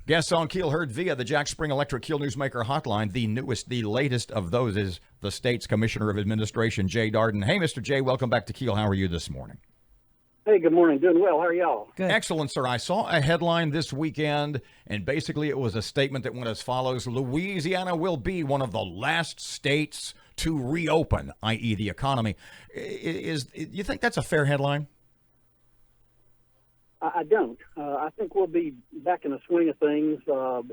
Guests on Keel heard via the Jack Spring Electric Keel Newsmaker hotline. The latest of those is the state's Commissioner of Administration, Jay Dardenne. Hey, Mr. Jay, welcome back to Keel. How are you this morning? Hey, good morning. Doing well. How are y'all? Good. Excellent, sir. I saw a headline this weekend, and basically it was a statement that went as follows: Louisiana will be one of the last states to reopen, i.e. the economy. You think that's a fair headline? I don't. I think we'll be back in the swing of things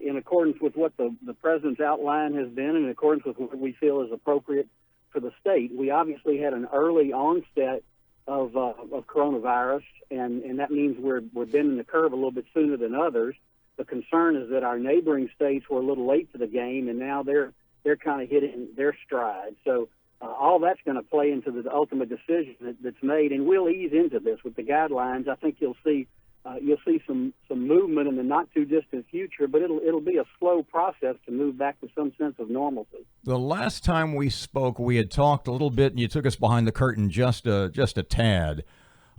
in accordance with what the president's outline has been, and in accordance with what we feel is appropriate for the state. We obviously had an early onset of coronavirus, and that means we're bending the curve a little bit sooner than others. The concern is that our neighboring states were a little late to the game, and now they're kind of hitting their stride. So all that's going to play into the ultimate decision that's made, and we'll ease into this with the guidelines. I think you'll see some movement in the not too distant future, but it'll be a slow process to move back to some sense of normalcy. The last time we spoke, we had talked a little bit, and you took us behind the curtain just a tad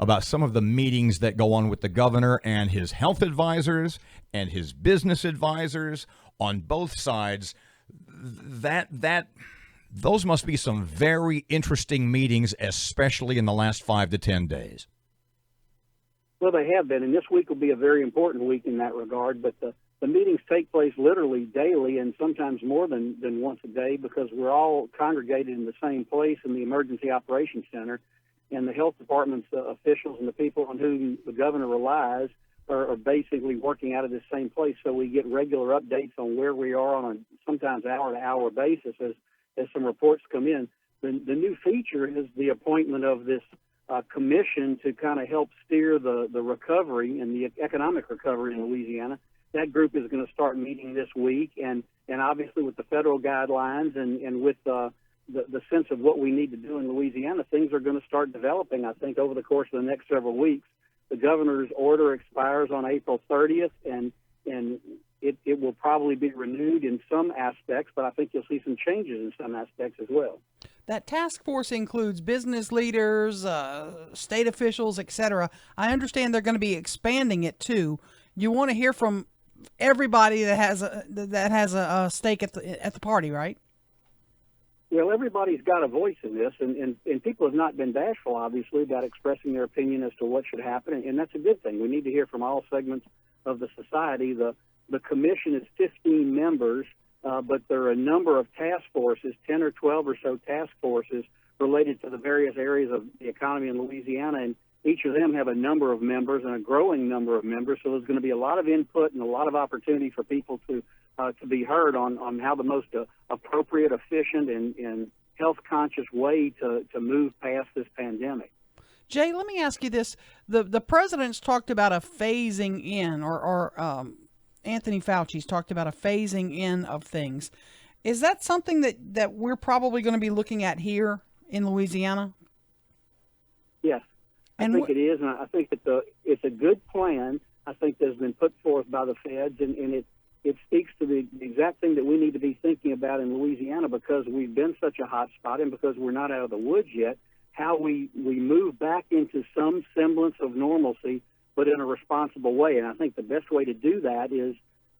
about some of the meetings that go on with the governor and his health advisors and his business advisors on both sides. Those must be some very interesting meetings, especially in the last 5 to 10 days. Well, they have been, and this week will be a very important week in that regard. But the meetings take place literally daily and sometimes more than once a day, because we're all congregated in the same place in the Emergency Operations Center, and the health department's officials and the people on whom the governor relies are basically working out of the same place. So we get regular updates on where we are on a sometimes hour-to-hour basis as some reports come in. The new feature is the appointment of this commission to kind of help steer the recovery and the economic recovery in Louisiana. That group is going to start meeting this week, and obviously with the federal guidelines and with the sense of what we need to do in Louisiana, things are going to start developing, I think, over the course of the next several weeks. The governor's order expires on April 30th, and it will probably be renewed in some aspects, but I think you'll see some changes in some aspects as well. That task force includes business leaders, state officials, etc. I understand they're going to be expanding it too. You want to hear from everybody that has a stake at the party, right? Well, everybody's got a voice in this, and people have not been bashful, obviously, about expressing their opinion as to what should happen, and that's a good thing. We need to hear from all segments of the society. The commission is 15 members, but there are a number of task forces, 10 or 12 or so task forces related to the various areas of the economy in Louisiana, and each of them have a number of members and a growing number of members, so there's going to be a lot of input and a lot of opportunity for people to be heard on how the most appropriate, efficient, and health-conscious way to move past this pandemic. Jay, let me ask you this. The president's talked about a phasing in, or Anthony Fauci's talked about a phasing in of things. Is that something that we're probably going to be looking at here in Louisiana? Yes, I think it is, and I think it's a good plan. I think that's been put forth by the feds, and it speaks to the exact thing that we need to be thinking about in Louisiana, because we've been such a hot spot and because we're not out of the woods yet, how we move back into some semblance of normalcy, but in a responsible way. And I think the best way to do that is,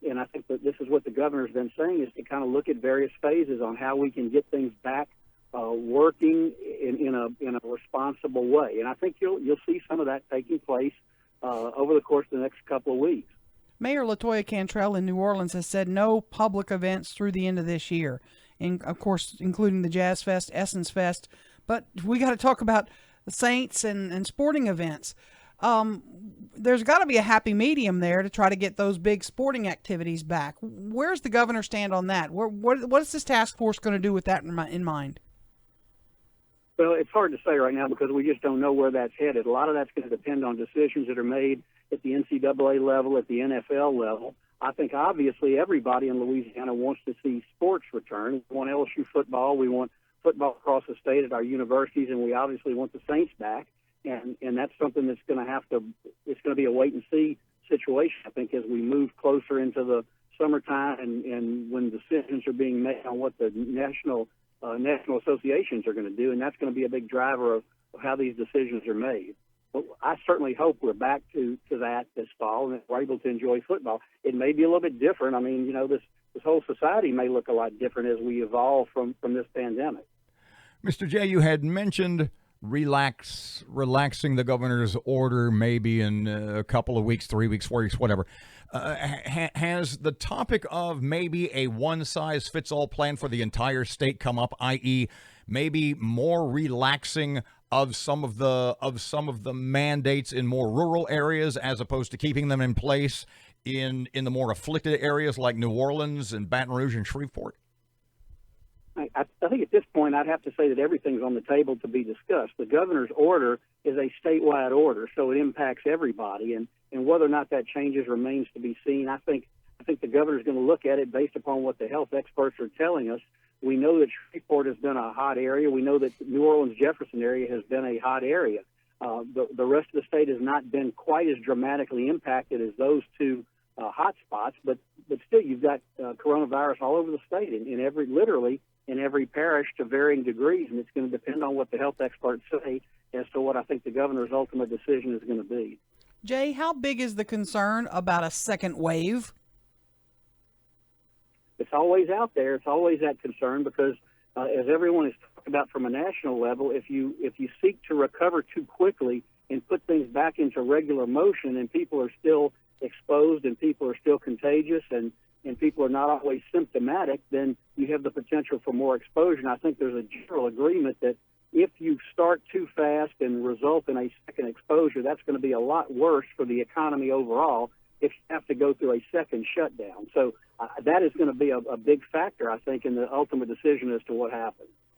and I think that this is what the governor's been saying, is to kind of look at various phases on how we can get things back working in a responsible way. And I think you'll see some of that taking place over the course of the next couple of weeks. Mayor LaToya Cantrell in New Orleans has said no public events through the end of this year, and of course, including the Jazz Fest, Essence Fest. But we got to talk about the Saints and sporting events. There's got to be a happy medium there to try to get those big sporting activities back. Where's the governor stand on that? What is this task force going to do with that in mind? Well, it's hard to say right now because we just don't know where that's headed. A lot of that's going to depend on decisions that are made at the NCAA level, at the NFL level. I think obviously everybody in Louisiana wants to see sports return. We want LSU football. We want football across the state at our universities, and we obviously want the Saints back. And that's something that's going to it's going to be a wait and see situation, I think, as we move closer into the summertime and when decisions are being made on what the national associations are going to do. And that's going to be a big driver of how these decisions are made. I certainly hope we're back to that this fall and that we're able to enjoy football. It may be a little bit different. I mean, this whole society may look a lot different as we evolve from this pandemic. Mr. Jay, you had mentioned relaxing the governor's order maybe in a couple of weeks, 3 weeks, 4 weeks, whatever. Has the topic of maybe a one-size-fits-all plan for the entire state come up, i.e., maybe more relaxing of some of the mandates in more rural areas as opposed to keeping them in place in the more afflicted areas like New Orleans and Baton Rouge and Shreveport? I think at this point I'd have to say that everything's on the table to be discussed. The governor's order is a statewide order, so it impacts everybody, and whether or not that changes remains to be seen. I think the governor's going to look at it based upon what the health experts are telling us. We know that Shreveport has been a hot area. We know that the New Orleans-Jefferson area has been a hot area. The rest of the state has not been quite as dramatically impacted as those two hot spots, but still you've got coronavirus all over the state literally in every parish to varying degrees, and it's going to depend on what the health experts say as to what I think the governor's ultimate decision is going to be. Jay, how big is the concern about a second wave? It's always out there. It's always that concern because, as everyone has talked about from a national level, if you seek to recover too quickly and put things back into regular motion and people are still exposed and people are still contagious and people are not always symptomatic, then you have the potential for more exposure. And I think there's a general agreement that if you start too fast and result in a second exposure, that's going to be a lot worse for the economy overall if you have to go through a second shutdown. So that is going to be a big factor, I think, in the ultimate decision as to what happens.